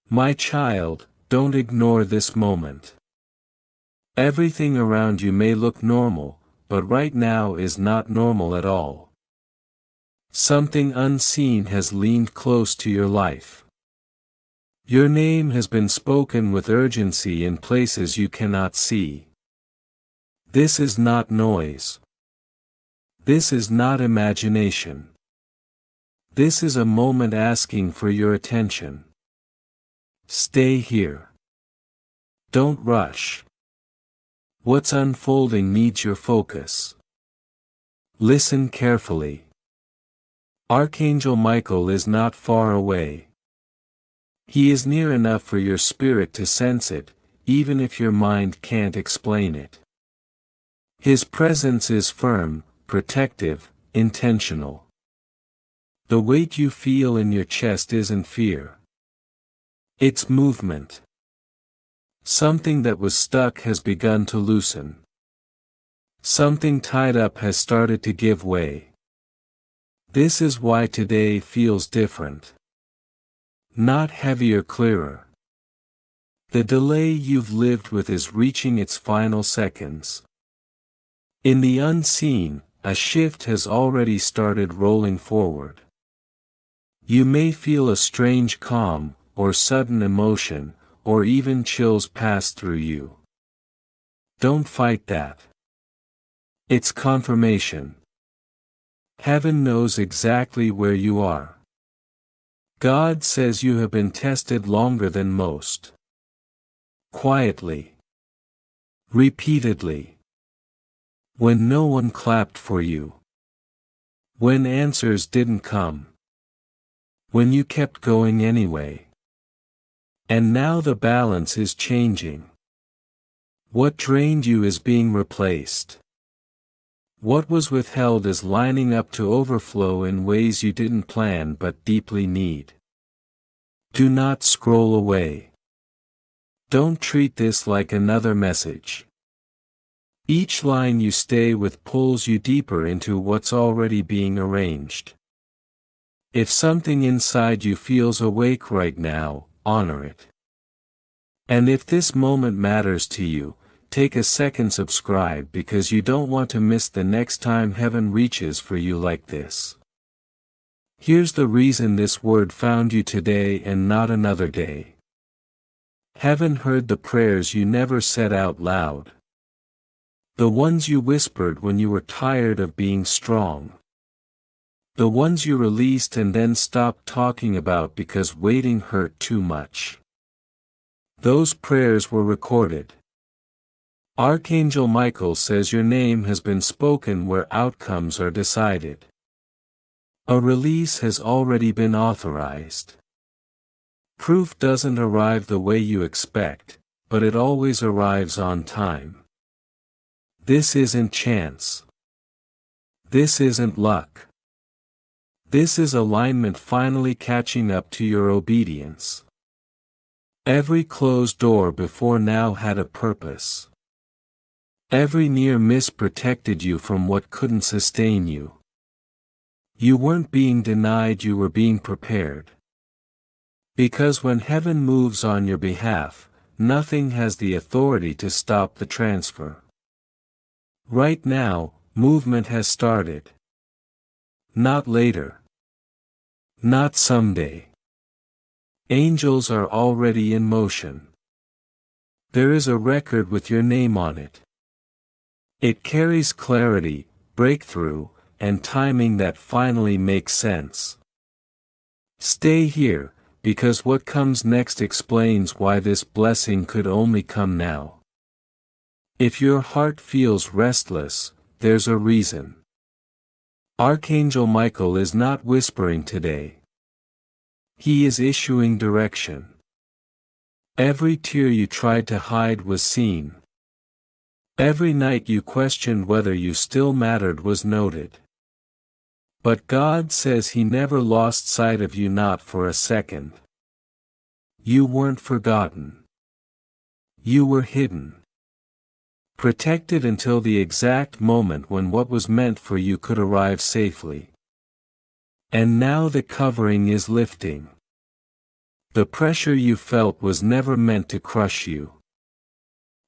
My child, don't ignore this moment. Everything around you may look normal, but right now is not normal at all. Something unseen has leaned close to your life. Your name has been spoken with urgency in places you cannot see. This is not noise. This is not imagination. This is a moment asking for your attention. Stay here. Don't rush. What's unfolding needs your focus. Listen carefully. Archangel Michael is not far away. He is near enough for your spirit to sense it, even if your mind can't explain it. His presence is firm, protective, intentional. The weight you feel in your chest isn't fear. It's movement. Something that was stuck has begun to loosen. Something tied up has started to give way. This is why today feels different. Not heavy or clearer. The delay you've lived with is reaching its final seconds. In the unseen, a shift has already started rolling forward. You may feel a strange calm, or sudden emotion, or even chills pass through you. Don't fight that. It's confirmation. Heaven knows exactly where you are. God says you have been tested longer than most. Quietly. Repeatedly. When no one clapped for you. When answers didn't come. When you kept going anyway. And now the balance is changing. What drained you is being replaced. What was withheld is lining up to overflow in ways you didn't plan but deeply need. Do not scroll away. Don't treat this like another message. Each line you stay with pulls you deeper into what's already being arranged. If something inside you feels awake right now, honor it. And if this moment matters to you, take a second, subscribe, because you don't want to miss the next time heaven reaches for you like this. Here's the reason this word found you today and not another day. Heaven heard the prayers you never said out loud. The ones you whispered when you were tired of being strong. The ones you released and then stopped talking about because waiting hurt too much. Those prayers were recorded. Archangel Michael says your name has been spoken where outcomes are decided. A release has already been authorized. Proof doesn't arrive the way you expect, but it always arrives on time. This isn't chance. This isn't luck. This is alignment finally catching up to your obedience. Every closed door before now had a purpose. Every near miss protected you from what couldn't sustain you. You weren't being denied, you were being prepared. Because when heaven moves on your behalf, nothing has the authority to stop the transfer. Right now, movement has started. Not later. Not someday. Angels are already in motion. There is a record with your name on it. It carries clarity, breakthrough, and timing that finally makes sense. Stay here, because what comes next explains why this blessing could only come now. If your heart feels restless, there's a reason. Archangel Michael is not whispering today. He is issuing direction. Every tear you tried to hide was seen. Every night you questioned whether you still mattered was noted. But God says He never lost sight of you, not for a second. You weren't forgotten. You were hidden. Protected until the exact moment when what was meant for you could arrive safely. And now the covering is lifting. The pressure you felt was never meant to crush you.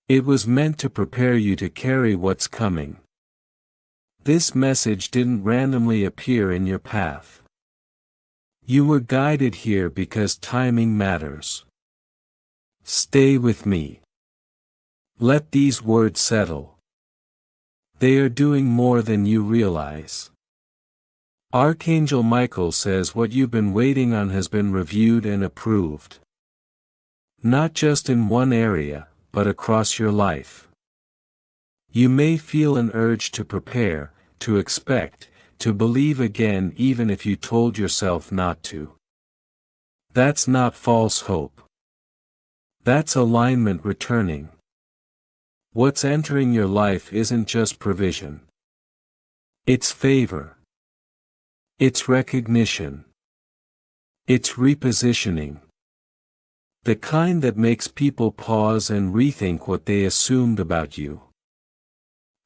It was meant to prepare you to carry what's coming. This message didn't randomly appear in your path. You were guided here because timing matters. Stay with me. Let these words settle. They are doing more than you realize. Archangel Michael says what you've been waiting on has been reviewed and approved. Not just in one area, but across your life. You may feel an urge to prepare, to expect, to believe again even if you told yourself not to. That's not false hope. That's alignment returning. What's entering your life isn't just provision. It's favor. It's recognition. It's repositioning. The kind that makes people pause and rethink what they assumed about you.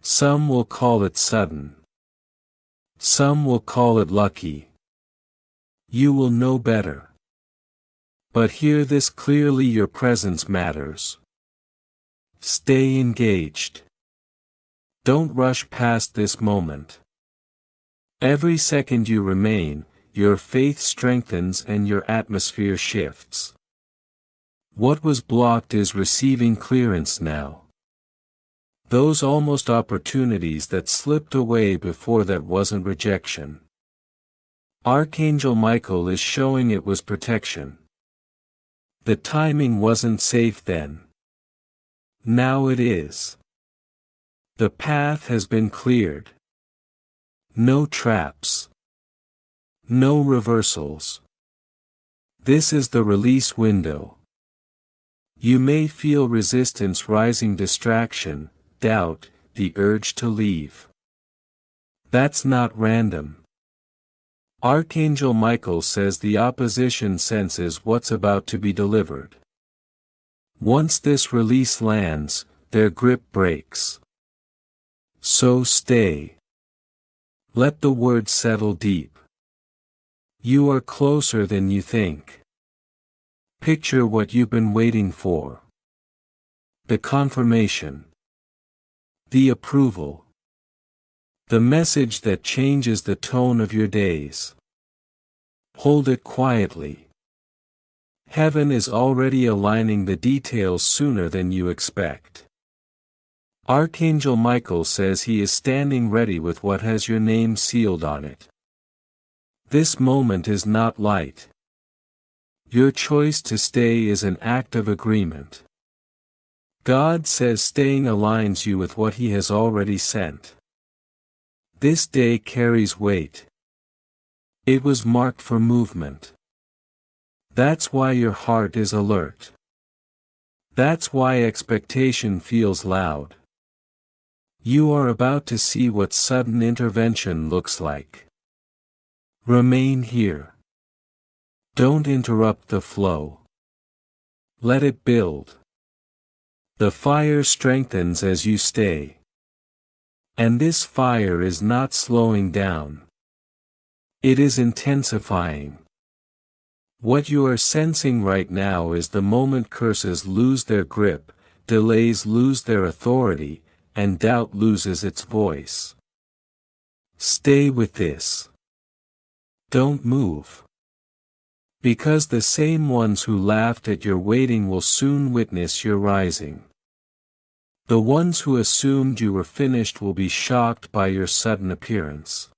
Some will call it sudden. Some will call it lucky. You will know better. But hear this clearly: your presence matters. Stay engaged. Don't rush past this moment. Every second you remain, your faith strengthens and your atmosphere shifts. What was blocked is receiving clearance now. Those almost opportunities that slipped away before, that wasn't rejection. Archangel Michael is showing it was protection. The timing wasn't safe then. Now it is. The path has been cleared. No traps. No reversals. This is the release window. You may feel resistance rising, distraction, doubt, the urge to leave. That's not random. Archangel Michael says the opposition senses what's about to be delivered. Once this release lands, their grip breaks. So stay. Let the words settle deep. You are closer than you think. Picture what you've been waiting for. The confirmation. The approval. The message that changes the tone of your days. Hold it quietly. Heaven is already aligning the details sooner than you expect. Archangel Michael says he is standing ready with what has your name sealed on it. This moment is not light. Your choice to stay is an act of agreement. God says staying aligns you with what He has already sent. This day carries weight. It was marked for movement. That's why your heart is alert. That's why expectation feels loud. You are about to see what sudden intervention looks like. Remain here. Don't interrupt the flow. Let it build. The fire strengthens as you stay. And this fire is not slowing down. It is intensifying. What you are sensing right now is the moment curses lose their grip, delays lose their authority, and doubt loses its voice. Stay with this. Don't move. Because the same ones who laughed at your waiting will soon witness your rising. The ones who assumed you were finished will be shocked by your sudden appearance.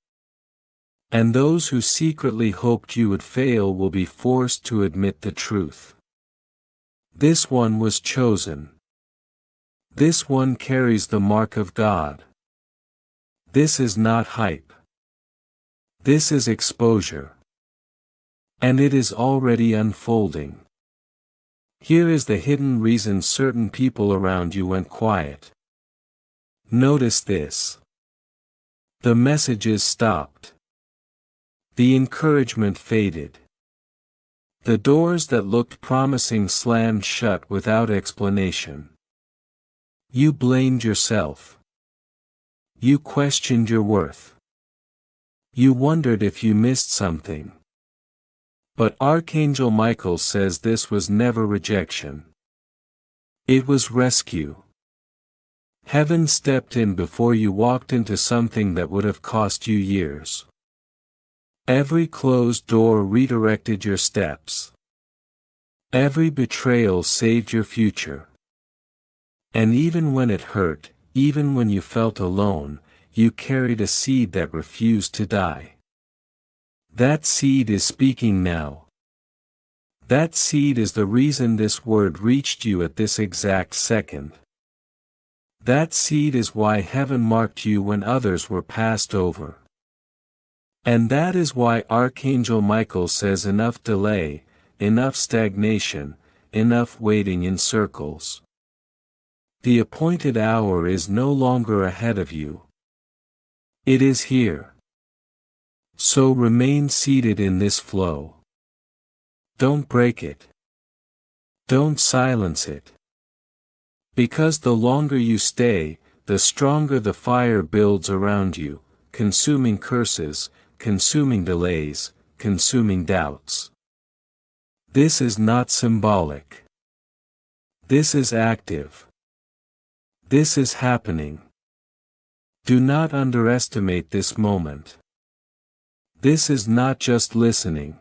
And those who secretly hoped you would fail will be forced to admit the truth. This one was chosen. This one carries the mark of God. This is not hype. This is exposure. And it is already unfolding. Here is the hidden reason certain people around you went quiet. Notice this. The messages stopped. The encouragement faded. The doors that looked promising slammed shut without explanation. You blamed yourself. You questioned your worth. You wondered if you missed something. But Archangel Michael says this was never rejection. It was rescue. Heaven stepped in before you walked into something that would have cost you years. Every closed door redirected your steps. Every betrayal saved your future. And even when it hurt, even when you felt alone, you carried a seed that refused to die. That seed is speaking now. That seed is the reason this word reached you at this exact second. That seed is why heaven marked you when others were passed over. And that is why Archangel Michael says enough delay, enough stagnation, enough waiting in circles. The appointed hour is no longer ahead of you. It is here. So remain seated in this flow. Don't break it. Don't silence it. Because the longer you stay, the stronger the fire builds around you, consuming curses, consuming delays, consuming doubts. This is not symbolic. This is active. This is happening. Do not underestimate this moment. This is not just listening.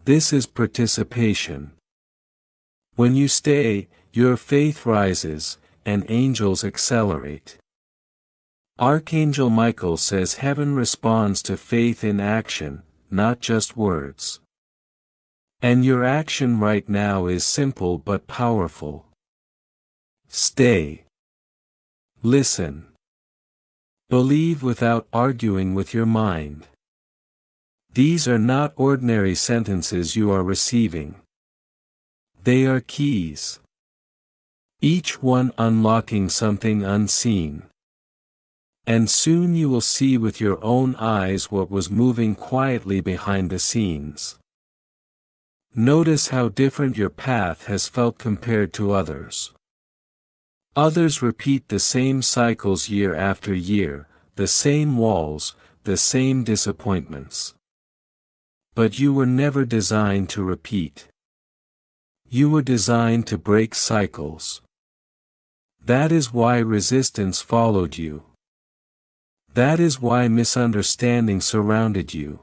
This is participation. When you stay, your faith rises, and angels accelerate. Archangel Michael says heaven responds to faith in action, not just words. And your action right now is simple but powerful. Stay. Listen. Believe without arguing with your mind. These are not ordinary sentences you are receiving. They are keys. Each one unlocking something unseen. And soon you will see with your own eyes what was moving quietly behind the scenes. Notice how different your path has felt compared to others. Others repeat the same cycles year after year, the same walls, the same disappointments. But you were never designed to repeat. You were designed to break cycles. That is why resistance followed you. That is why misunderstanding surrounded you.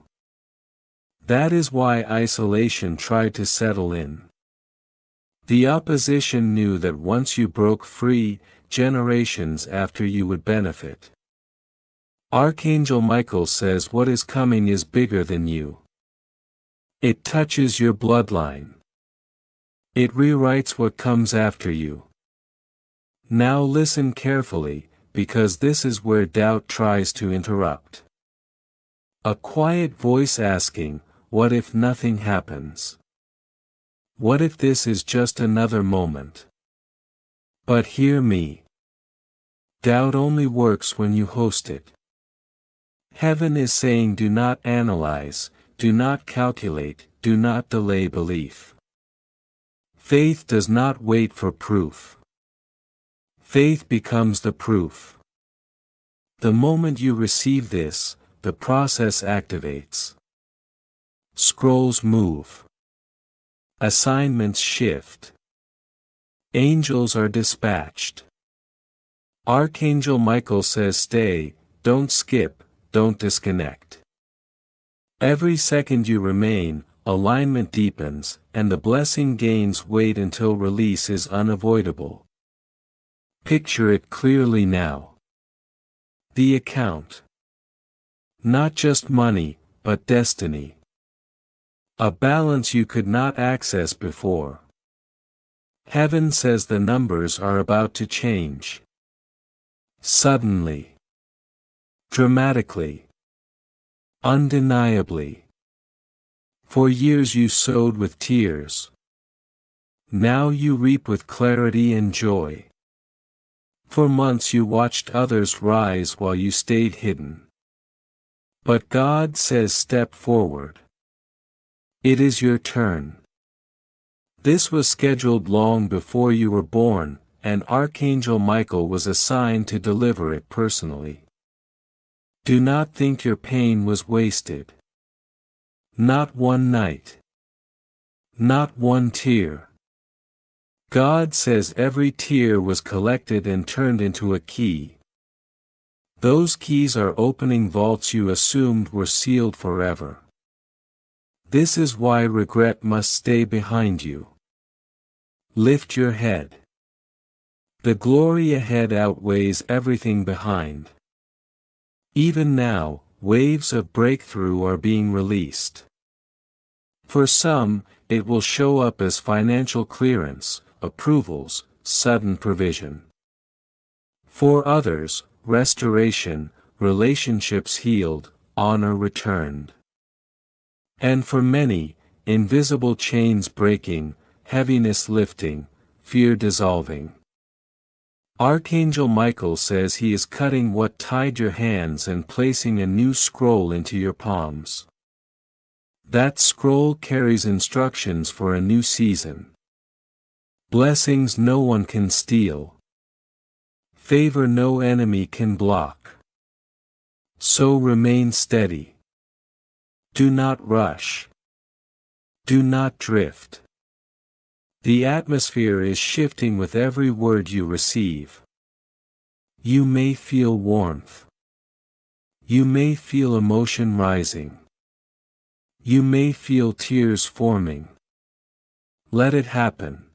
That is why isolation tried to settle in. The opposition knew that once you broke free, generations after you would benefit. Archangel Michael says what is coming is bigger than you. It touches your bloodline. It rewrites what comes after you. Now listen carefully, because this is where doubt tries to interrupt. A quiet voice asking, what if nothing happens? What if this is just another moment? But hear me. Doubt only works when you host it. Heaven is saying do not analyze, do not calculate, do not delay belief. Faith does not wait for proof. Faith becomes the proof. The moment you receive this, the process activates. Scrolls move. Assignments shift. Angels are dispatched. Archangel Michael says stay, don't skip, don't disconnect. Every second you remain, alignment deepens, and the blessing gains weight until release is unavoidable. Picture it clearly now. The account. Not just money, but destiny. A balance you could not access before. Heaven says the numbers are about to change. Suddenly. Dramatically. Undeniably. For years you sowed with tears. Now you reap with clarity and joy. For months you watched others rise while you stayed hidden. But God says step forward. It is your turn. This was scheduled long before you were born, and Archangel Michael was assigned to deliver it personally. Do not think your pain was wasted. Not one night. Not one tear. God says every tear was collected and turned into a key. Those keys are opening vaults you assumed were sealed forever. This is why regret must stay behind you. Lift your head. The glory ahead outweighs everything behind. Even now, waves of breakthrough are being released. For some, it will show up as financial clearance, approvals, sudden provision. For others, restoration, relationships healed, honor returned. And for many, invisible chains breaking, heaviness lifting, fear dissolving. Archangel Michael says he is cutting what tied your hands and placing a new scroll into your palms. That scroll carries instructions for a new season. Blessings no one can steal. Favor no enemy can block. So remain steady. Do not rush. Do not drift. The atmosphere is shifting with every word you receive. You may feel warmth. You may feel emotion rising. You may feel tears forming. Let it happen.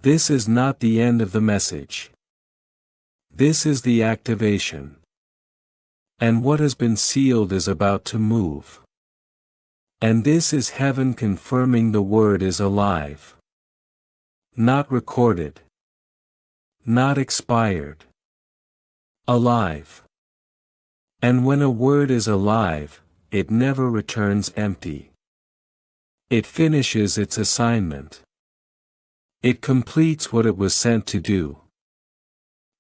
This is not the end of the message. This is the activation. And what has been sealed is about to move. And this is heaven confirming the word is alive. Not recorded. Not expired. Alive. And when a word is alive, it never returns empty. It finishes its assignment. It completes what it was sent to do.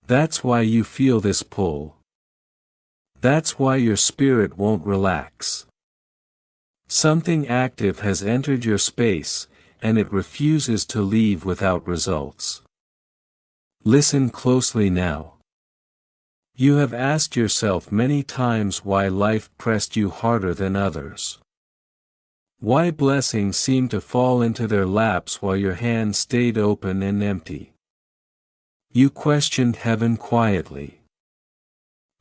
That's why you feel this pull. That's why your spirit won't relax. Something active has entered your space, and it refuses to leave without results. Listen closely now. You have asked yourself many times why life pressed you harder than others. Why blessings seemed to fall into their laps while your hands stayed open and empty. You questioned heaven quietly.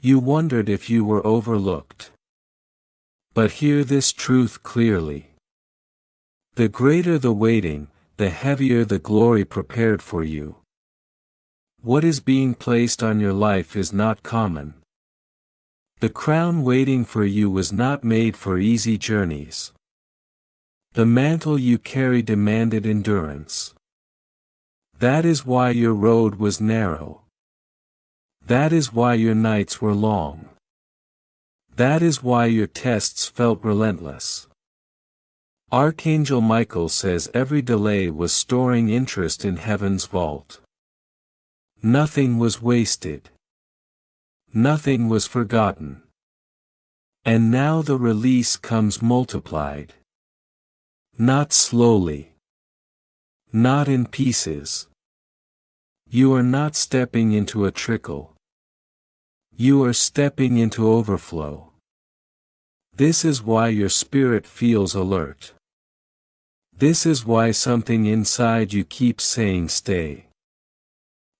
You wondered if you were overlooked. But hear this truth clearly. The greater the waiting, the heavier the glory prepared for you. What is being placed on your life is not common. The crown waiting for you was not made for easy journeys. The mantle you carry demanded endurance. That is why your road was narrow. That is why your nights were long. That is why your tests felt relentless. Archangel Michael says every delay was storing interest in heaven's vault. Nothing was wasted. Nothing was forgotten. And now the release comes multiplied. Not slowly. Not in pieces. You are not stepping into a trickle. You are stepping into overflow. This is why your spirit feels alert. This is why something inside you keeps saying stay.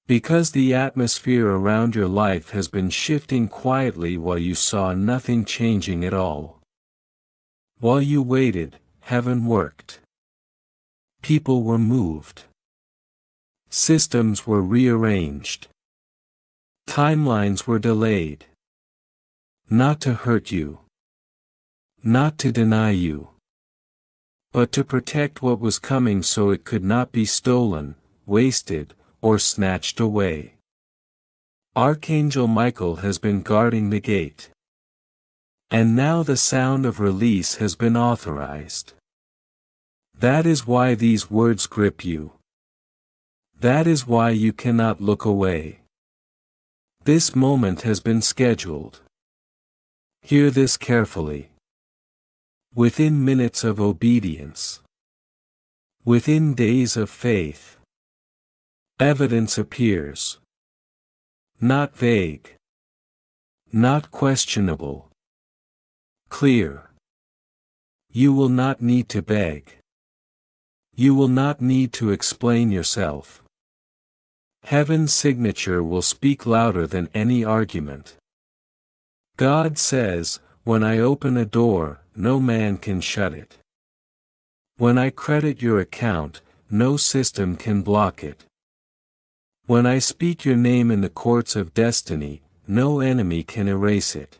Because the atmosphere around your life has been shifting quietly while you saw nothing changing at all. While you waited, heaven worked. People were moved. Systems were rearranged. Timelines were delayed. Not to hurt you. Not to deny you. But to protect what was coming so it could not be stolen, wasted, or snatched away. Archangel Michael has been guarding the gate. And now the sound of release has been authorized. That is why these words grip you. That is why you cannot look away. This moment has been scheduled. Hear this carefully. Within minutes of obedience. Within days of faith. Evidence appears. Not vague. Not questionable. Clear. You will not need to beg. You will not need to explain yourself. Heaven's signature will speak louder than any argument. God says, when I open a door, no man can shut it. When I credit your account, no system can block it. When I speak your name in the courts of destiny, no enemy can erase it.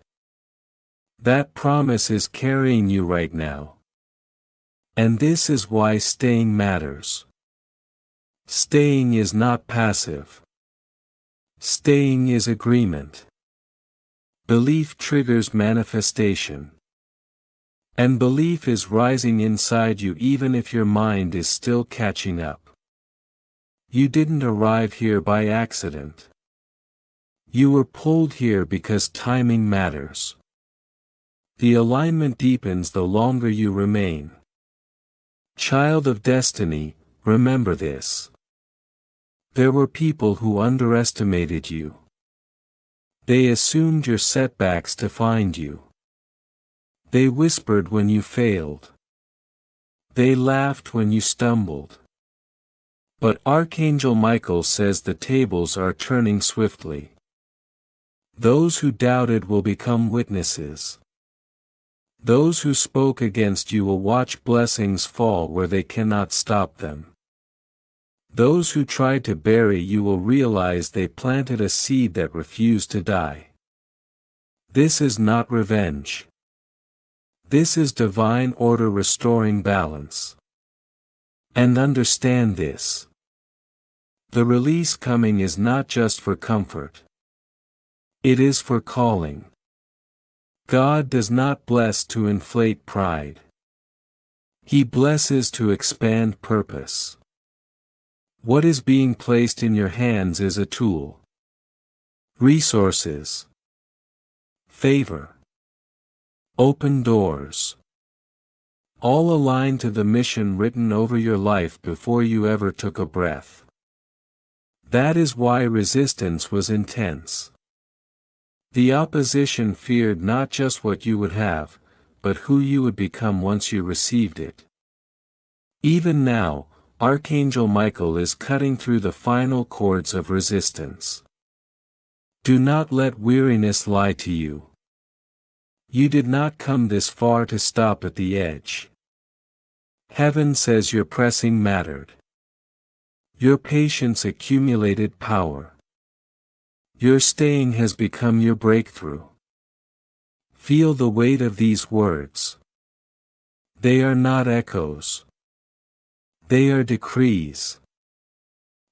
That promise is carrying you right now. And this is why staying matters. Staying is not passive. Staying is agreement. Belief triggers manifestation. And belief is rising inside you even if your mind is still catching up. You didn't arrive here by accident. You were pulled here because timing matters. The alignment deepens the longer you remain. Child of destiny, remember this. There were people who underestimated you. They assumed your setbacks defined you. They whispered when you failed. They laughed when you stumbled. But Archangel Michael says the tables are turning swiftly. Those who doubted will become witnesses. Those who spoke against you will watch blessings fall where they cannot stop them. Those who tried to bury you will realize they planted a seed that refused to die. This is not revenge. This is divine order restoring balance. And understand this. The release coming is not just for comfort. It is for calling. God does not bless to inflate pride. He blesses to expand purpose. What is being placed in your hands is a tool. Resources. Favor. Open doors. All aligned to the mission written over your life before you ever took a breath. That is why resistance was intense. The opposition feared not just what you would have, but who you would become once you received it. Even now, Archangel Michael is cutting through the final chords of resistance. Do not let weariness lie to you. You did not come this far to stop at the edge. Heaven says your pressing mattered. Your patience accumulated power. Your staying has become your breakthrough. Feel the weight of these words. They are not echoes. They are decrees.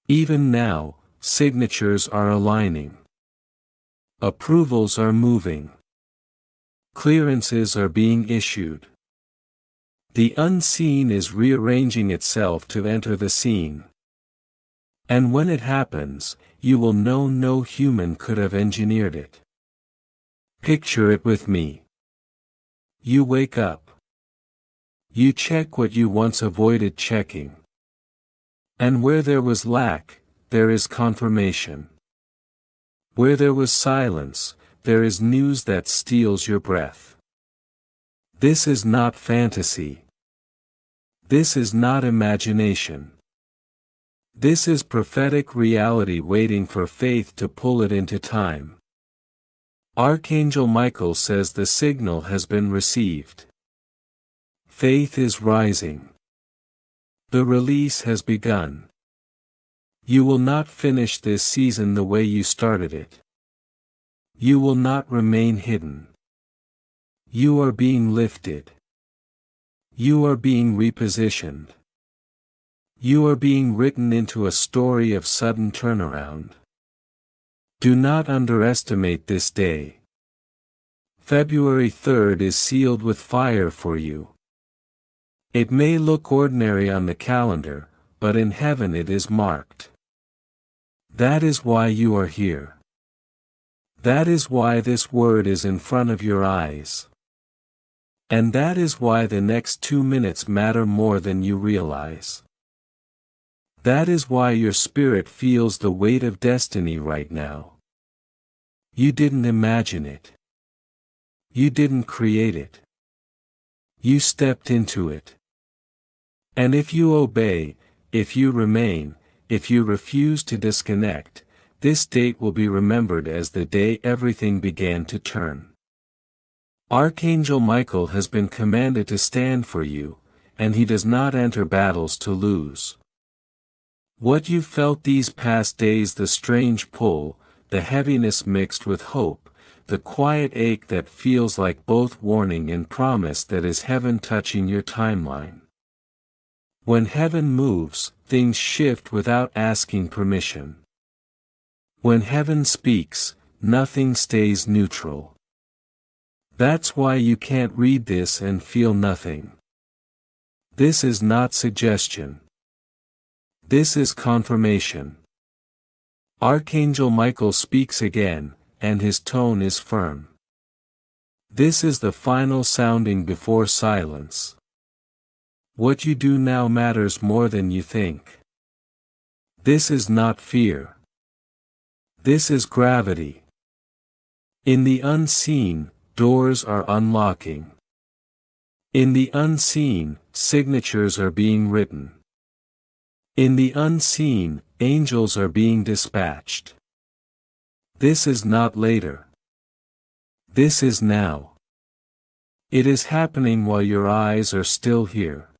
Even now, signatures are aligning. Approvals are moving. Clearances are being issued. The unseen is rearranging itself to enter the scene. And when it happens, you will know no human could have engineered it. Picture it with me. You wake up. You check what you once avoided checking. And where there was lack, there is confirmation. Where there was silence, there is news that steals your breath. This is not fantasy. This is not imagination. This is prophetic reality waiting for faith to pull it into time. Archangel Michael says the signal has been received. Faith is rising. The release has begun. You will not finish this season the way you started it. You will not remain hidden. You are being lifted. You are being repositioned. You are being written into a story of sudden turnaround. Do not underestimate this day. February 3rd is sealed with fire for you. It may look ordinary on the calendar, but in heaven it is marked. That is why you are here. That is why this word is in front of your eyes. And that is why the next 2 minutes matter more than you realize. That is why your spirit feels the weight of destiny right now. You didn't imagine it. You didn't create it. You stepped into it. And if you obey, if you remain, if you refuse to disconnect, this date will be remembered as the day everything began to turn. Archangel Michael has been commanded to stand for you, and he does not enter battles to lose. What you felt these past days, the strange pull, the heaviness mixed with hope, the quiet ache that feels like both warning and promise, that is heaven touching your timeline. When heaven moves, things shift without asking permission. When heaven speaks, nothing stays neutral. That's why you can't read this and feel nothing. This is not suggestion. This is confirmation. Archangel Michael speaks again, and his tone is firm. This is the final sounding before silence. What you do now matters more than you think. This is not fear. This is gravity. In the unseen, doors are unlocking. In the unseen, signatures are being written. In the unseen, angels are being dispatched. This is not later. This is now. It is happening while your eyes are still here.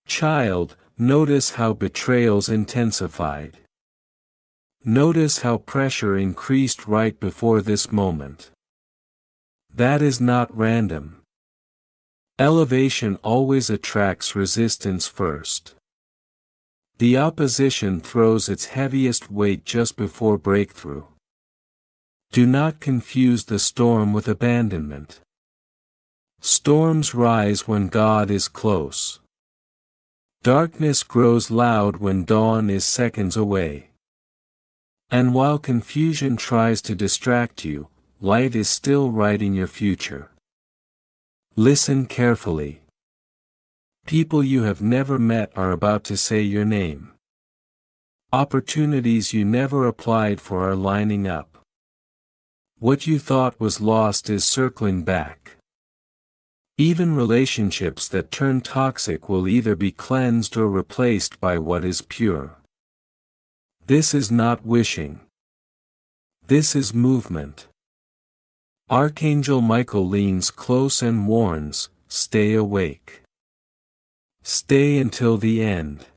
Child, notice how betrayals intensified. Notice how pressure increased right before this moment. That is not random. Elevation always attracts resistance first. The opposition throws its heaviest weight just before breakthrough. Do not confuse the storm with abandonment. Storms rise when God is close. Darkness grows loud when dawn is seconds away. And while confusion tries to distract you, light is still writing your future. Listen carefully. People you have never met are about to say your name. Opportunities you never applied for are lining up. What you thought was lost is circling back. Even relationships that turn toxic will either be cleansed or replaced by what is pure. This is not wishing. This is movement. Archangel Michael leans close and warns, stay awake. Stay until the end.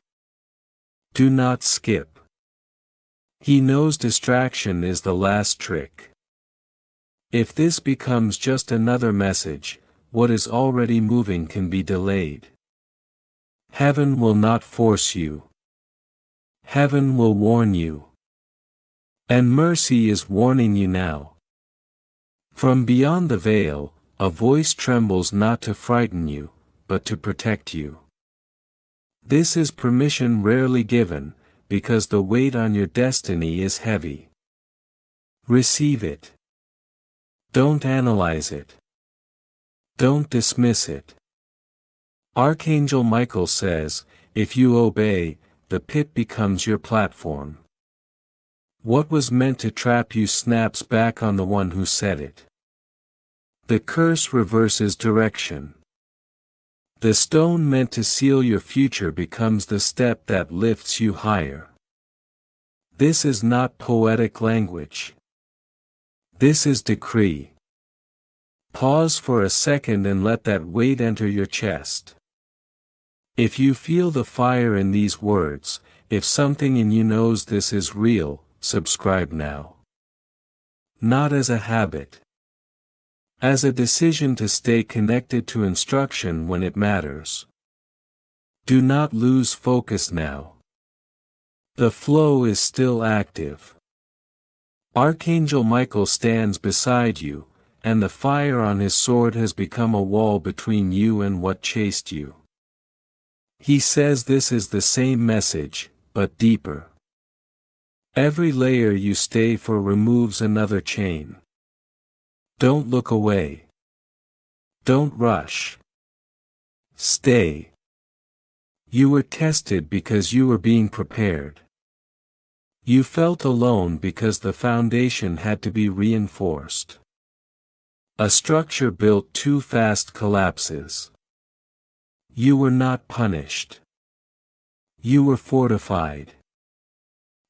Do not skip. He knows distraction is the last trick. If this becomes just another message, what is already moving can be delayed. Heaven will not force you. Heaven will warn you. And mercy is warning you now. From beyond the veil, a voice trembles, not to frighten you, but to protect you. This is permission rarely given, because the weight on your destiny is heavy. Receive it. Don't analyze it. Don't dismiss it. Archangel Michael says, if you obey, the pit becomes your platform. What was meant to trap you snaps back on the one who said it. The curse reverses direction. The stone meant to seal your future becomes the step that lifts you higher. This is not poetic language. This is decree. Pause for a second and let that weight enter your chest. If you feel the fire in these words, if something in you knows this is real, subscribe now. Not as a habit. As a decision to stay connected to instruction when it matters. Do not lose focus now. The flow is still active. Archangel Michael stands beside you, and the fire on his sword has become a wall between you and what chased you. He says this is the same message, but deeper. Every layer you stay for removes another chain. Don't look away. Don't rush. Stay. You were tested because you were being prepared. You felt alone because the foundation had to be reinforced. A structure built too fast collapses. You were not punished. You were fortified.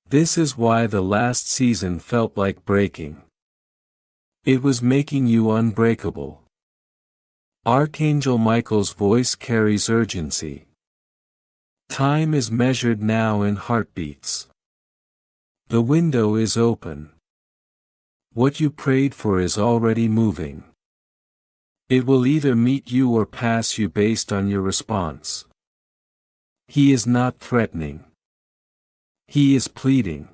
This is why the last season felt like breaking. It was making you unbreakable. Archangel Michael's voice carries urgency. Time is measured now in heartbeats. The window is open. What you prayed for is already moving. It will either meet you or pass you based on your response. He is not threatening. He is pleading.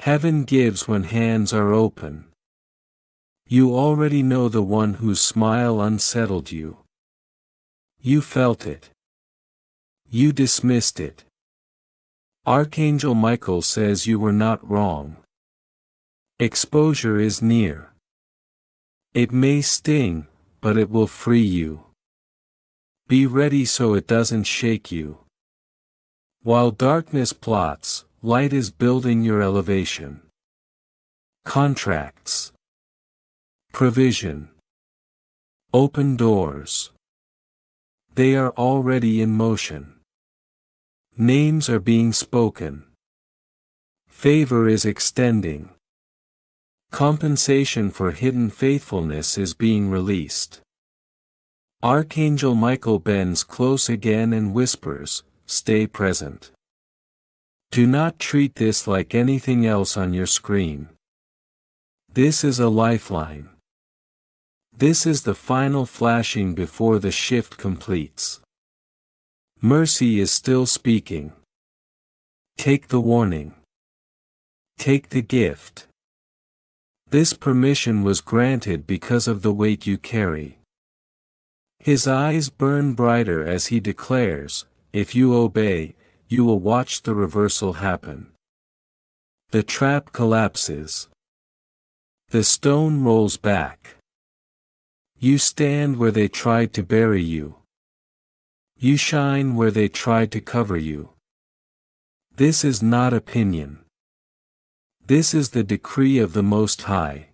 Heaven gives when hands are open. You already know the one whose smile unsettled you. You felt it. You dismissed it. Archangel Michael says you were not wrong. Exposure is near. It may sting, but it will free you. Be ready so it doesn't shake you. While darkness plots, light is building your elevation. Contracts. Provision. Open doors. They are already in motion. Names are being spoken. Favor is extending. Compensation for hidden faithfulness is being released. Archangel Michael bends close again and whispers, "Stay present." Do not treat this like anything else on your screen. This is a lifeline. This is the final flashing before the shift completes. Mercy is still speaking. Take the warning. Take the gift. This permission was granted because of the weight you carry. His eyes burn brighter as he declares, if you obey, you will watch the reversal happen. The trap collapses. The stone rolls back. You stand where they tried to bury you. You shine where they tried to cover you. This is not opinion. This is the decree of the Most High.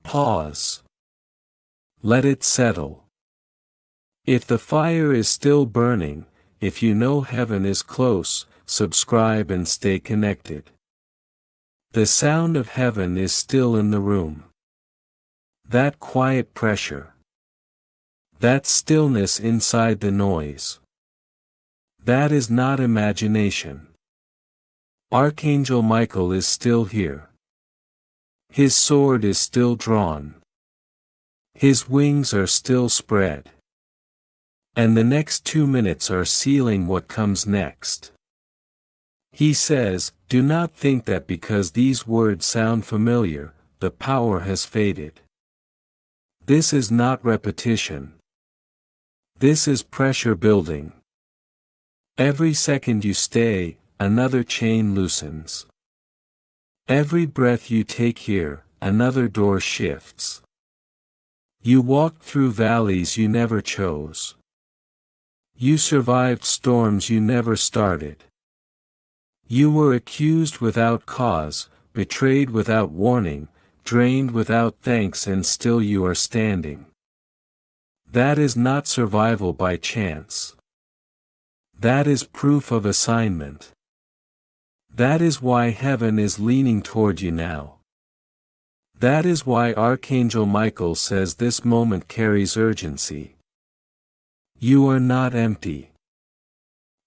Pause. Let it settle. If the fire is still burning, if you know heaven is close, subscribe and stay connected. The sound of heaven is still in the room. That quiet pressure. That stillness inside the noise. That is not imagination. Archangel Michael is still here. His sword is still drawn. His wings are still spread. And the next 2 minutes are sealing what comes next. He says, do not think that because these words sound familiar, the power has faded. This is not repetition. This is pressure building. Every second you stay, another chain loosens. Every breath you take here, another door shifts. You walked through valleys you never chose. You survived storms you never started. You were accused without cause, betrayed without warning, drained without thanks, and still you are standing. That is not survival by chance. That is proof of assignment. That is why heaven is leaning toward you now. That is why Archangel Michael says this moment carries urgency. You are not empty.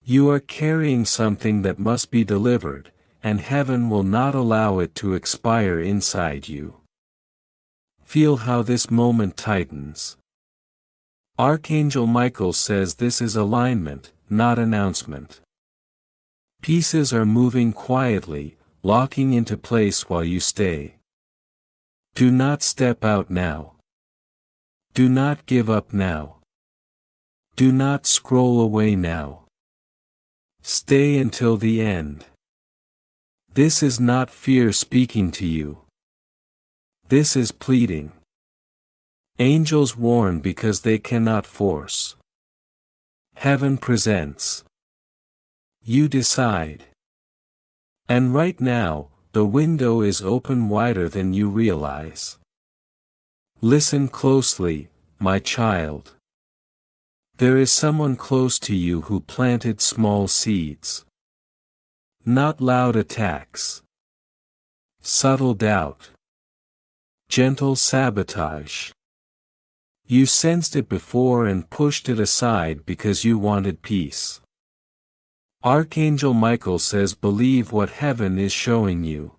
You are carrying something that must be delivered, and heaven will not allow it to expire inside you. Feel how this moment tightens. Archangel Michael says this is alignment, not announcement. Pieces are moving quietly, locking into place while you stay. Do not step out now. Do not give up now. Do not scroll away now. Stay until the end. This is not fear speaking to you. This is pleading. Angels warn because they cannot force. Heaven presents. You decide. And right now, the window is open wider than you realize. Listen closely, my child. There is someone close to you who planted small seeds. Not loud attacks. Subtle doubt. Gentle sabotage. You sensed it before and pushed it aside because you wanted peace. Archangel Michael says believe what heaven is showing you.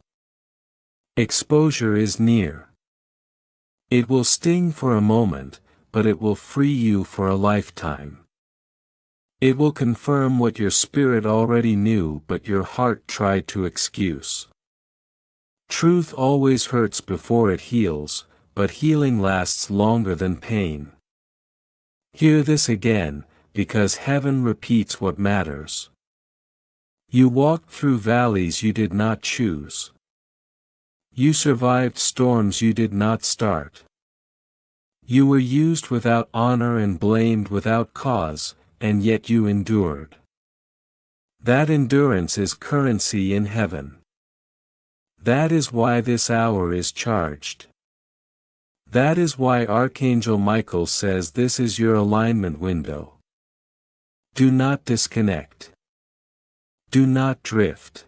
Exposure is near. It will sting for a moment, but it will free you for a lifetime. It will confirm what your spirit already knew but your heart tried to excuse. Truth always hurts before it heals, but healing lasts longer than pain. Hear this again, because heaven repeats what matters. You walked through valleys you did not choose. You survived storms you did not start. You were used without honor and blamed without cause, and yet you endured. That endurance is currency in heaven. That is why this hour is charged. That is why Archangel Michael says this is your alignment window. Do not disconnect. Do not drift.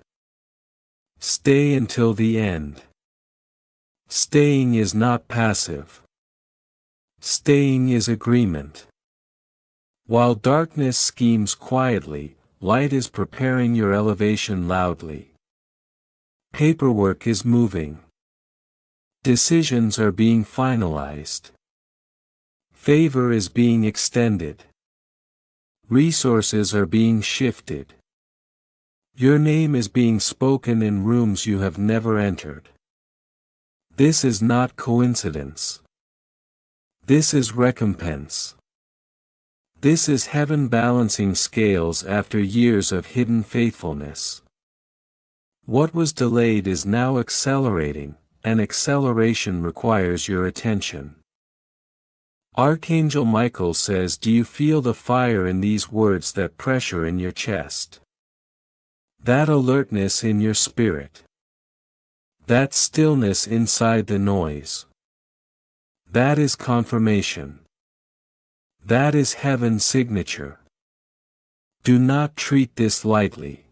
Stay until the end. Staying is not passive. Staying is agreement. While darkness schemes quietly, light is preparing your elevation loudly. Paperwork is moving. Decisions are being finalized. Favor is being extended. Resources are being shifted. Your name is being spoken in rooms you have never entered. This is not coincidence. This is recompense. This is heaven balancing scales after years of hidden faithfulness. What was delayed is now accelerating, and acceleration requires your attention. Archangel Michael says, do you feel the fire in these words, that pressure in your chest? That alertness in your spirit? That stillness inside the noise? That is confirmation. That is heaven's signature. Do not treat this lightly.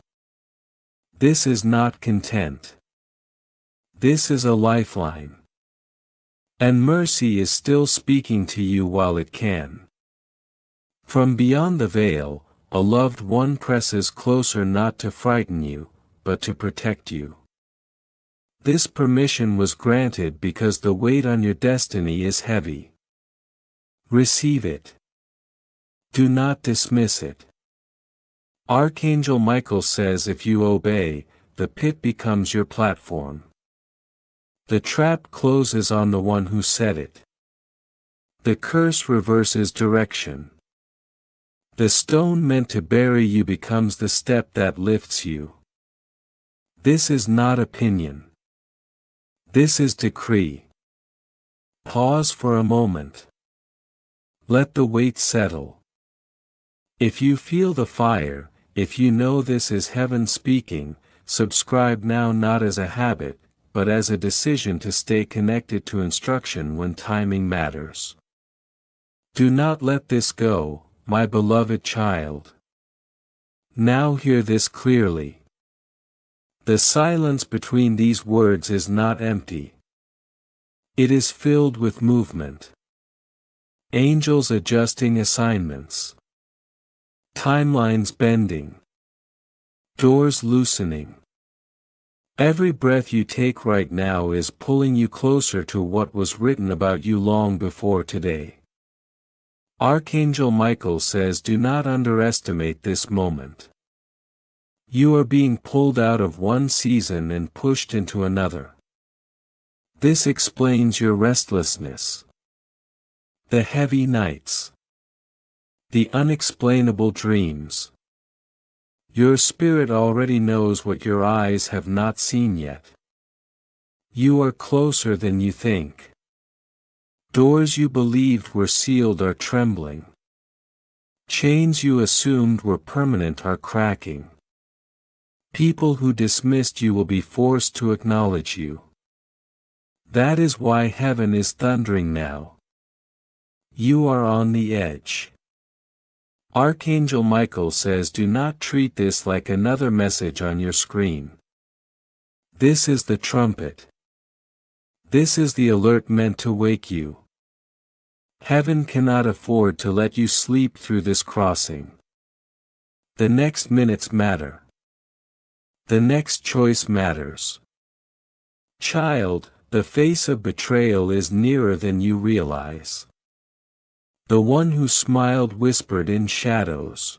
This is not content. This is a lifeline. And mercy is still speaking to you while it can. From beyond the veil, a loved one presses closer, not to frighten you, but to protect you. This permission was granted because the weight on your destiny is heavy. Receive it. Do not dismiss it. Archangel Michael says if you obey, the pit becomes your platform. The trap closes on the one who set it. The curse reverses direction. The stone meant to bury you becomes the step that lifts you. This is not opinion. This is decree. Pause for a moment. Let the weight settle. If you feel the fire, if you know this is heaven speaking, subscribe now, not as a habit, but as a decision to stay connected to instruction when timing matters. Do not let this go, my beloved child. Now hear this clearly. The silence between these words is not empty. It is filled with movement. Angels adjusting assignments. Timelines bending. Doors loosening. Every breath you take right now is pulling you closer to what was written about you long before today. Archangel Michael says, do not underestimate this moment. You are being pulled out of one season and pushed into another. This explains your restlessness. The heavy nights. The unexplainable dreams. Your spirit already knows what your eyes have not seen yet. You are closer than you think. Doors you believed were sealed are trembling. Chains you assumed were permanent are cracking. People who dismissed you will be forced to acknowledge you. That is why heaven is thundering now. You are on the edge. Archangel Michael says, do not treat this like another message on your screen. This is the trumpet. This is the alert meant to wake you. Heaven cannot afford to let you sleep through this crossing. The next minutes matter. The next choice matters. Child, the face of betrayal is nearer than you realize. The one who smiled whispered in shadows.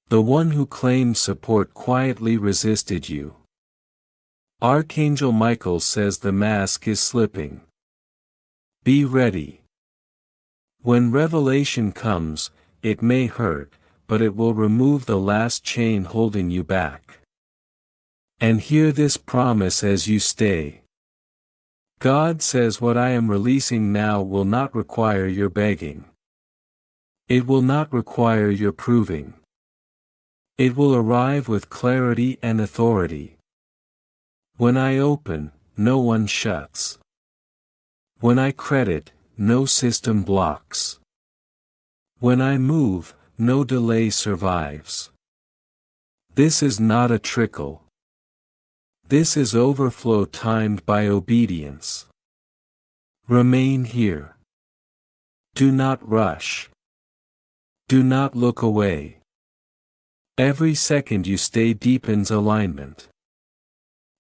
The one who claimed support quietly resisted you. Archangel Michael says the mask is slipping. Be ready. When revelation comes, it may hurt, but it will remove the last chain holding you back. And hear this promise as you stay. God says, what I am releasing now will not require your begging. It will not require your proving. It will arrive with clarity and authority. When I open, no one shuts. When I credit, no system blocks. When I move, no delay survives. This is not a trickle. This is overflow timed by obedience. Remain here. Do not rush. Do not look away. Every second you stay deepens alignment.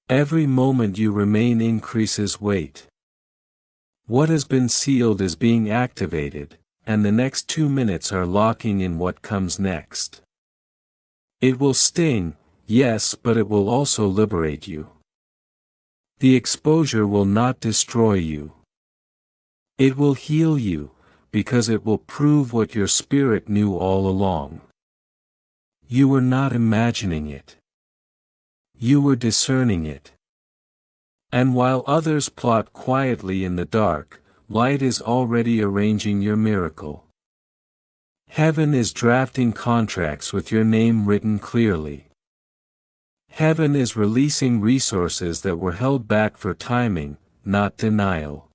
Every moment you remain increases weight. What has been sealed is being activated, and the next 2 minutes are locking in what comes next. It will sting, yes, but it will also liberate you. The exposure will not destroy you. It will heal you, because it will prove what your spirit knew all along. You were not imagining it. You were discerning it. And while others plot quietly in the dark, light is already arranging your miracle. Heaven is drafting contracts with your name written clearly. Heaven is releasing resources that were held back for timing, not denial.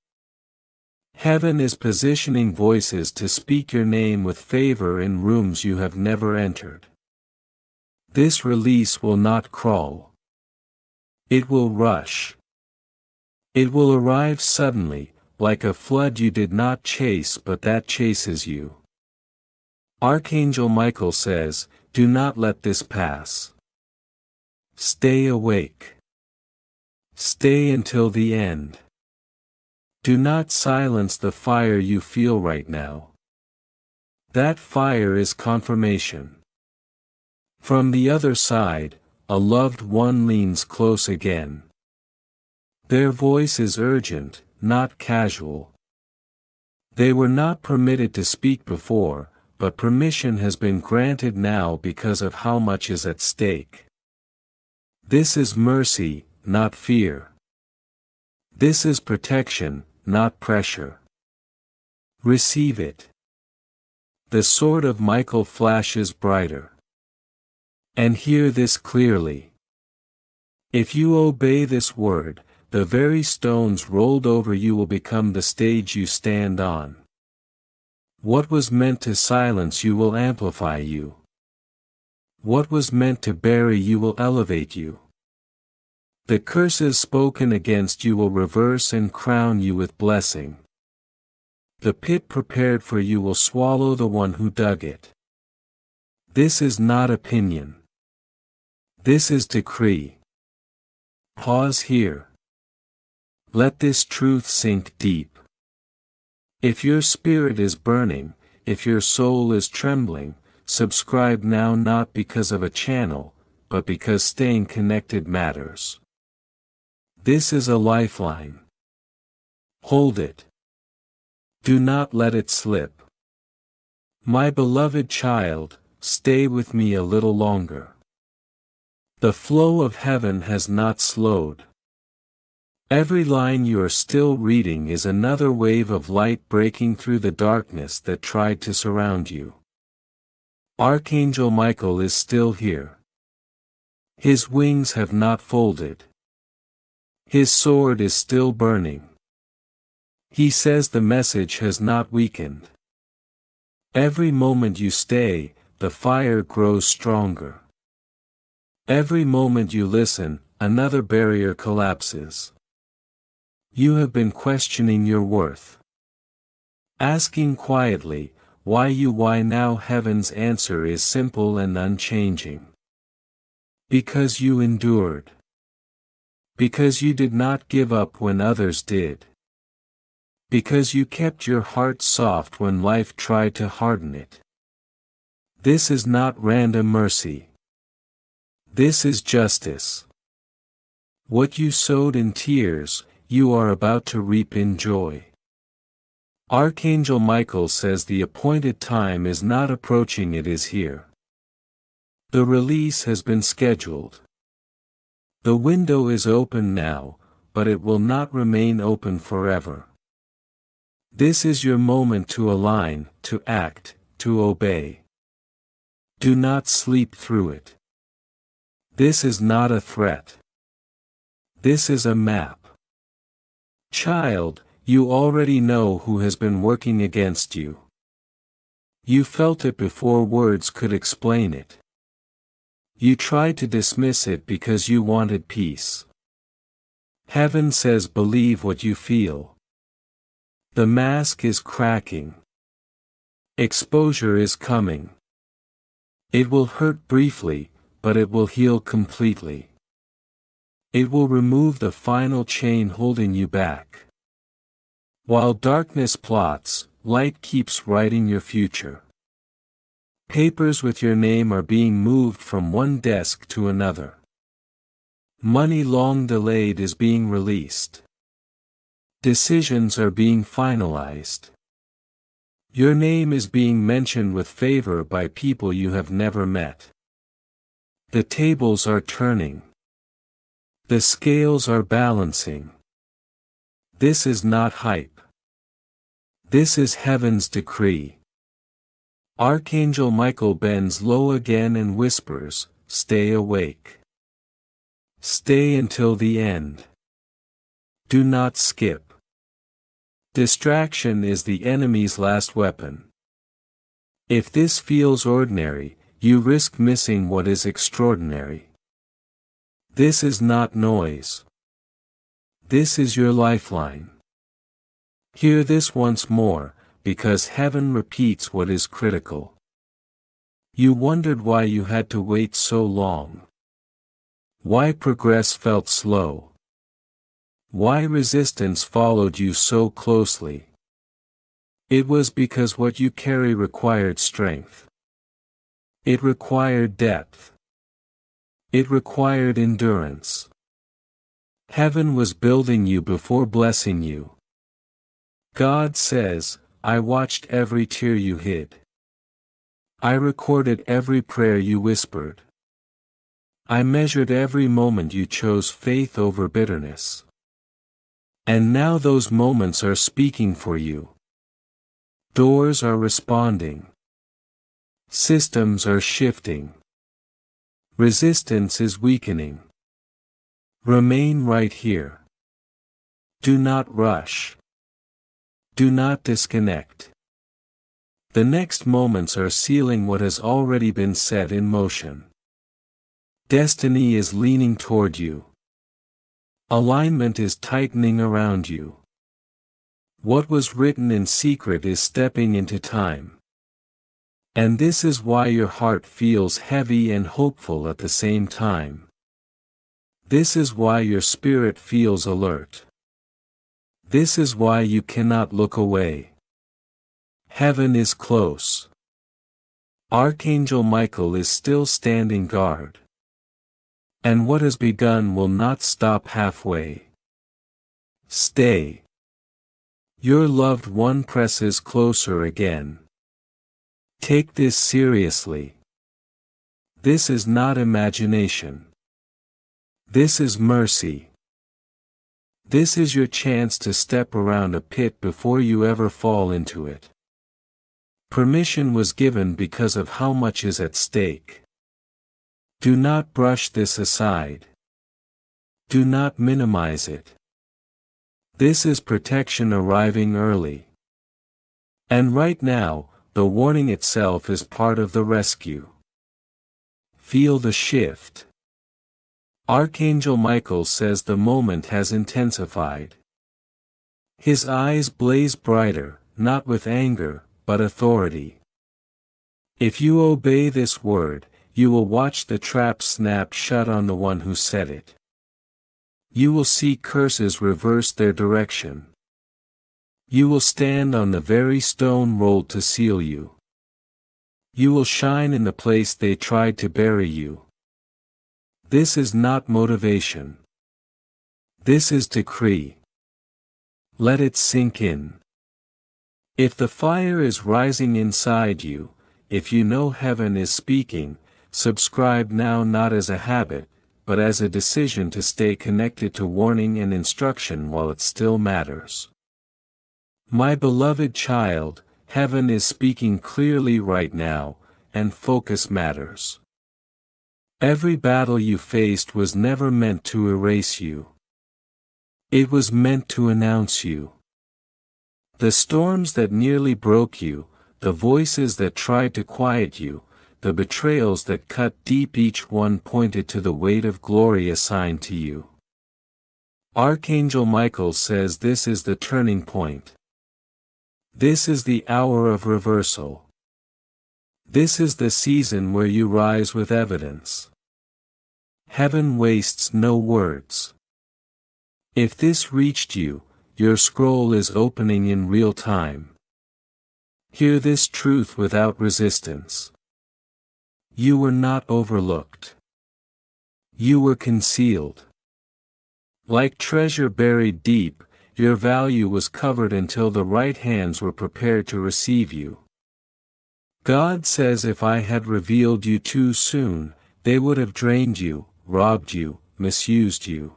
Heaven is positioning voices to speak your name with favor in rooms you have never entered. This release will not crawl. It will rush. It will arrive suddenly, like a flood you did not chase but that chases you. Archangel Michael says, do not let this pass. Stay awake. Stay until the end. Do not silence the fire you feel right now. That fire is confirmation. From the other side, a loved one leans close again. Their voice is urgent, not casual. They were not permitted to speak before, but permission has been granted now because of how much is at stake. This is mercy, not fear. This is protection, not pressure. Receive it. The sword of Michael flashes brighter. And hear this clearly. If you obey this word, the very stones rolled over you will become the stage you stand on. What was meant to silence you will amplify you. What was meant to bury you will elevate you. The curses spoken against you will reverse and crown you with blessing. The pit prepared for you will swallow the one who dug it. This is not opinion. This is decree. Pause here. Let this truth sink deep. If your spirit is burning, if your soul is trembling, subscribe now, not because of a channel, but because staying connected matters. This is a lifeline. Hold it. Do not let it slip. My beloved child, stay with me a little longer. The flow of heaven has not slowed. Every line you are still reading is another wave of light breaking through the darkness that tried to surround you. Archangel Michael is still here. His wings have not folded. His sword is still burning. He says the message has not weakened. Every moment you stay, the fire grows stronger. Every moment you listen, another barrier collapses. You have been questioning your worth. Asking quietly, why now? Heaven's answer is simple and unchanging. Because you endured. Because you did not give up when others did. Because you kept your heart soft when life tried to harden it. This is not random mercy. This is justice. What you sowed in tears, you are about to reap in joy. Archangel Michael says the appointed time is not approaching, it is here. The release has been scheduled. The window is open now, but it will not remain open forever. This is your moment to align, to act, to obey. Do not sleep through it. This is not a threat. This is a map. Child, you already know who has been working against you. You felt it before words could explain it. You tried to dismiss it because you wanted peace. Heaven says believe what you feel. The mask is cracking. Exposure is coming. It will hurt briefly, but it will heal completely. It will remove the final chain holding you back. While darkness plots, light keeps writing your future. Papers with your name are being moved from one desk to another. Money long delayed is being released. Decisions are being finalized. Your name is being mentioned with favor by people you have never met. The tables are turning. The scales are balancing. This is not hype. This is heaven's decree. Archangel Michael bends low again and whispers, "Stay awake. Stay until the end. Do not skip." Distraction is the enemy's last weapon. If this feels ordinary, you risk missing what is extraordinary. This is not noise. This is your lifeline. Hear this once more, because heaven repeats what is critical. You wondered why you had to wait so long. Why progress felt slow. Why resistance followed you so closely. It was because what you carry required strength. It required depth. It required endurance. Heaven was building you before blessing you. God says, I watched every tear you hid. I recorded every prayer you whispered. I measured every moment you chose faith over bitterness. And now those moments are speaking for you. Doors are responding. Systems are shifting. Resistance is weakening. Remain right here. Do not rush. Do not disconnect. The next moments are sealing what has already been set in motion. Destiny is leaning toward you. Alignment is tightening around you. What was written in secret is stepping into time. And this is why your heart feels heavy and hopeful at the same time. This is why your spirit feels alert. This is why you cannot look away. Heaven is close. Archangel Michael is still standing guard. And what has begun will not stop halfway. Stay. Your loved one presses closer again. Take this seriously. This is not imagination. This is mercy. This is your chance to step around a pit before you ever fall into it. Permission was given because of how much is at stake. Do not brush this aside. Do not minimize it. This is protection arriving early. And right now, the warning itself is part of the rescue. Feel the shift. Archangel Michael says the moment has intensified. His eyes blaze brighter, not with anger, but authority. If you obey this word, you will watch the trap snap shut on the one who set it. You will see curses reverse their direction. You will stand on the very stone rolled to seal you. You will shine in the place they tried to bury you. This is not motivation. This is decree. Let it sink in. If the fire is rising inside you, if you know heaven is speaking, subscribe now, not as a habit, but as a decision to stay connected to warning and instruction while it still matters. My beloved child, heaven is speaking clearly right now, and focus matters. Every battle you faced was never meant to erase you. It was meant to announce you. The storms that nearly broke you, the voices that tried to quiet you, the betrayals that cut deep, each one pointed to the weight of glory assigned to you. Archangel Michael says this is the turning point. This is the hour of reversal. This is the season where you rise with evidence. Heaven wastes no words. If this reached you, your scroll is opening in real time. Hear this truth without resistance. You were not overlooked. You were concealed. Like treasure buried deep, your value was covered until the right hands were prepared to receive you. God says, if I had revealed you too soon, they would have drained you, robbed you, misused you.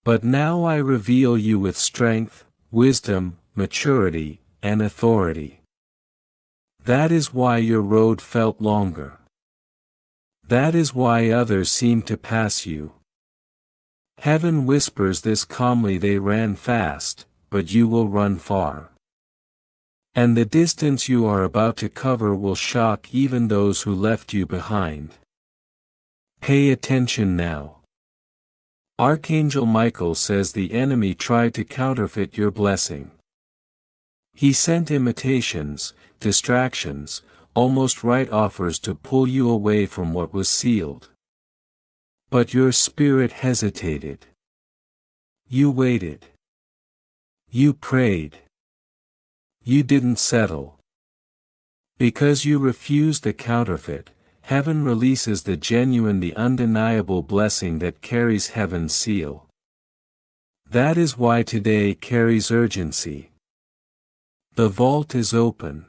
But now I reveal you with strength, wisdom, maturity, and authority. That is why your road felt longer. That is why others seemed to pass you. Heaven whispers this calmly: they ran fast, but you will run far. And the distance you are about to cover will shock even those who left you behind. Pay attention now. Archangel Michael says the enemy tried to counterfeit your blessing. He sent imitations, distractions, almost right offers to pull you away from what was sealed. But your spirit hesitated. You waited. You prayed. You didn't settle. Because you refused the counterfeit, heaven releases the genuine, the undeniable blessing that carries heaven's seal. That is why today carries urgency. The vault is open.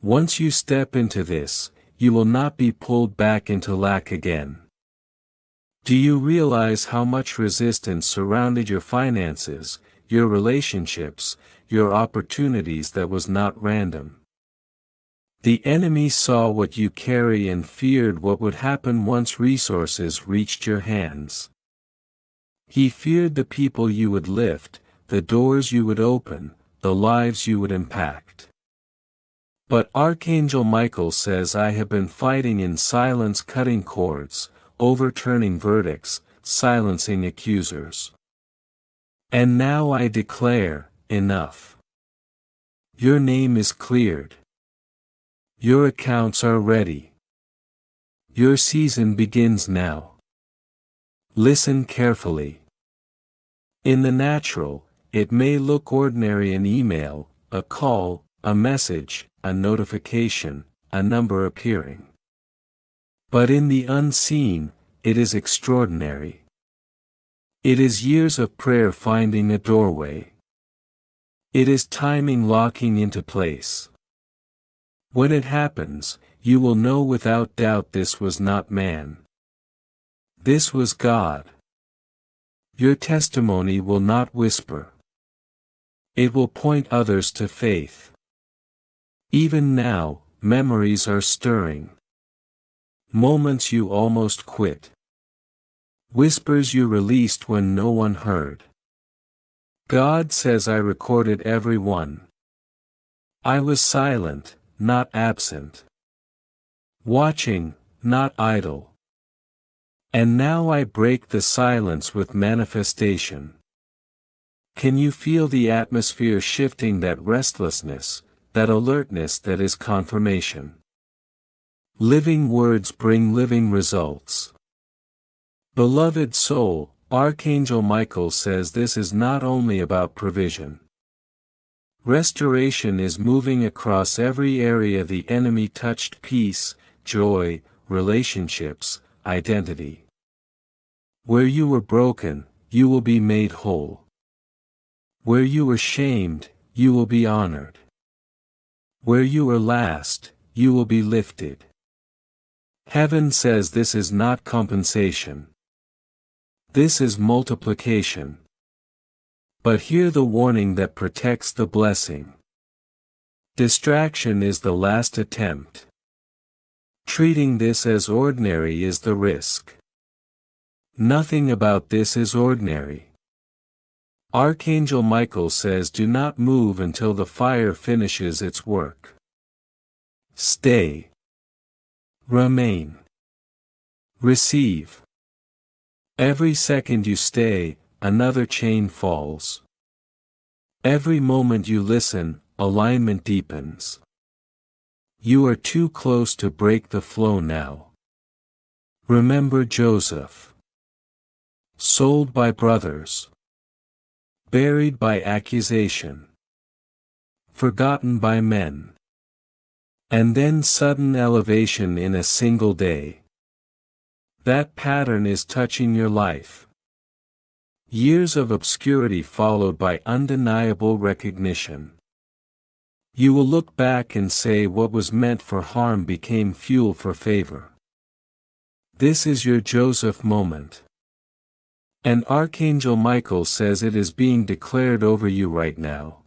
Once you step into this, you will not be pulled back into lack again. Do you realize how much resistance surrounded your finances, your relationships, your opportunities? That was not random. The enemy saw what you carry and feared what would happen once resources reached your hands. He feared the people you would lift, the doors you would open, the lives you would impact. But Archangel Michael says, I have been fighting in silence, cutting cords, overturning verdicts, silencing accusers. And now I declare, enough. Your name is cleared. Your accounts are ready. Your season begins now. Listen carefully. In the natural, it may look ordinary: an email, a call, a message, a notification, a number appearing. But in the unseen, it is extraordinary. It is years of prayer finding a doorway. It is timing locking into place. When it happens, you will know without doubt this was not man. This was God. Your testimony will not whisper. It will point others to faith. Even now, memories are stirring. Moments you almost quit. Whispers you released when no one heard. God says I recorded every one. I was silent, not absent. Watching, not idle. And now I break the silence with manifestation. Can you feel the atmosphere shifting, that restlessness, that alertness that is confirmation? Living words bring living results. Beloved soul, Archangel Michael says this is not only about provision. Restoration is moving across every area the enemy touched: peace, joy, relationships, identity. Where you were broken, you will be made whole. Where you were shamed, you will be honored. Where you were last, you will be lifted. Heaven says this is not compensation. This is multiplication. But hear the warning that protects the blessing. Distraction is the last attempt. Treating this as ordinary is the risk. Nothing about this is ordinary. Archangel Michael says do not move until the fire finishes its work. Stay. Remain. Receive. Every second you stay, another chain falls. Every moment you listen, alignment deepens. You are too close to break the flow now. Remember Joseph. Sold by brothers. Buried by accusation. Forgotten by men. And then sudden elevation in a single day. That pattern is touching your life. Years of obscurity followed by undeniable recognition. You will look back and say what was meant for harm became fuel for favor. This is your Joseph moment. And Archangel Michael says it is being declared over you right now.